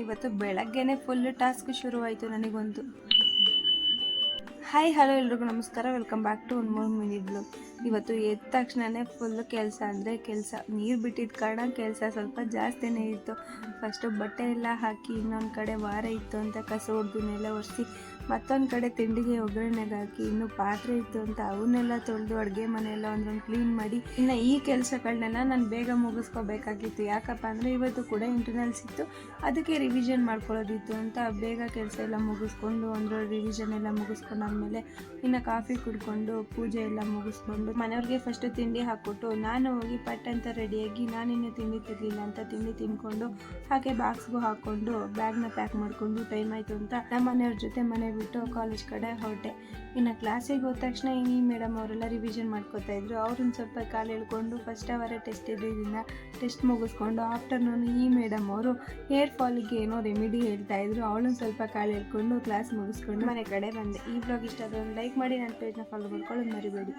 ಇವತ್ತು ಬೆಳಗ್ಗೆನೆ full task ಶುರುವಾಯಿತು ನನಗಂತೂ. ಹಾಯ್ ಹಲೋ ಎಲ್ರಿಗೂ ನಮಸ್ಕಾರ, welcome back to one more mini blog. ಇವತ್ತು ಎದ್ದ ತಕ್ಷಣವೇ ಫುಲ್ಲು ಕೆಲಸ ಅಂದರೆ ಕೆಲಸ. ನೀರು ಬಿಟ್ಟಿದ್ದ ಕಾರಣ ಕೆಲಸ ಸ್ವಲ್ಪ ಜಾಸ್ತಿನೇ ಇತ್ತು. ಫಸ್ಟು ಬಟ್ಟೆ ಎಲ್ಲ ಹಾಕಿ, ಇನ್ನೊಂದು ಕಡೆ ವಾರ ಇತ್ತು ಅಂತ ಕಸ ಹೊಡೆದನ್ನೆಲ್ಲ ಒರೆಸಿ, ಮತ್ತೊಂದು ಕಡೆ ತಿಂಡಿಗೆ ಒಗ್ಗರಣೆಗೆ ಹಾಕಿ, ಇನ್ನು ಪಾತ್ರೆ ಇತ್ತು ಅಂತ ಅವನ್ನೆಲ್ಲ ತೊಳೆದು ಅಡುಗೆ ಮನೆಯೆಲ್ಲ ಒಂದೊಂದು ಕ್ಲೀನ್ ಮಾಡಿ, ಇನ್ನು ಈ ಕೆಲಸಗಳನ್ನೆಲ್ಲ ನಾನು ಬೇಗ ಮುಗಿಸ್ಕೋಬೇಕಾಗಿತ್ತು. ಯಾಕಪ್ಪ ಅಂದರೆ ಇವತ್ತು ಕೂಡ ಇಂಟರ್ನಲ್ಸ್ ಇತ್ತು, ಅದಕ್ಕೆ ರಿವಿಷನ್ ಮಾಡ್ಕೊಳ್ಳೋದಿತ್ತು ಅಂತ ಬೇಗ ಕೆಲಸ ಎಲ್ಲ ಮುಗಿಸ್ಕೊಂಡು ಒಂದರೊಳಗೆ ರಿವಿಷನ್ ಎಲ್ಲ ಮುಗಿಸ್ಕೊಂಡಾದ್ಮೇಲೆ ಇನ್ನು ಕಾಫಿ ಕುಡ್ಕೊಂಡು ಪೂಜೆ ಎಲ್ಲ ಮುಗಿಸ್ಕೊಂಡು ಮನೆಯವ್ರಿಗೆ ಫಸ್ಟ್ ತಿಂಡಿ ಹಾಕ್ಕೊಟ್ಟು ನಾನು ಹೋಗಿ ಪಟ್ ಅಂತ ರೆಡಿಯಾಗಿ, ನಾನಿನ್ನೂ ತಿಂಡಿ ತಿರ್ಲಿಲ್ಲ ಅಂತ ತಿಂಡಿ ತಿನ್ಕೊಂಡು ಹಾಗೆ ಬಾಕ್ಸ್ಗೂ ಹಾಕ್ಕೊಂಡು ಬ್ಯಾಗ್ನ ಪ್ಯಾಕ್ ಮಾಡಿಕೊಂಡು ಟೈಮ್ ಆಯಿತು ಅಂತ ನಮ್ಮ ಮನೆಯವ್ರ ಜೊತೆ ಮನೆ ಬಿಟ್ಟು ಕಾಲೇಜ್ ಕಡೆ ಹೊರಟೆ. ಇನ್ನು ಕ್ಲಾಸಿಗೆ ಹೋದ ತಕ್ಷಣ ಈ ಮೇಡಮ್ ಅವರೆಲ್ಲ ರಿವಿಷನ್ ಮಾಡ್ಕೋತಾ ಇದ್ರು. ಅವ್ರನ್ನ ಸ್ವಲ್ಪ ಕಾಲು ಎಳ್ಕೊಂಡು ಫಸ್ಟ್ ಅವರೇ ಟೆಸ್ಟ್ ಇದ್ದಿದ್ದರಿಂದ ಟೆಸ್ಟ್ ಮುಗಿಸ್ಕೊಂಡು ಆಫ್ಟರ್ನೂನ್ ಈ ಮೇಡಮ್ ಅವರು ಹೇರ್ ಫಾಲಿಗೆ ಏನೋ ರೆಮಿಡಿ ಹೇಳ್ತಾ ಇದ್ರು. ಅವಳನ್ನು ಸ್ವಲ್ಪ ಕಾಲು ಎಳ್ಕೊಂಡು ಕ್ಲಾಸ್ ಮುಗಿಸ್ಕೊಂಡು ಮನೆ ಕಡೆ ಬಂದೆ. ಈ ಬ್ಲಾಗ್ ಇಷ್ಟ ಆದರೆ ಲೈಕ್ ಮಾಡಿ, ನನ್ನ ಪೇಜ್ನ ಫಾಲೋ ಮಾಡ್ಕೊಳ್ಳೋದು ಮರಿಬೇಡಿ.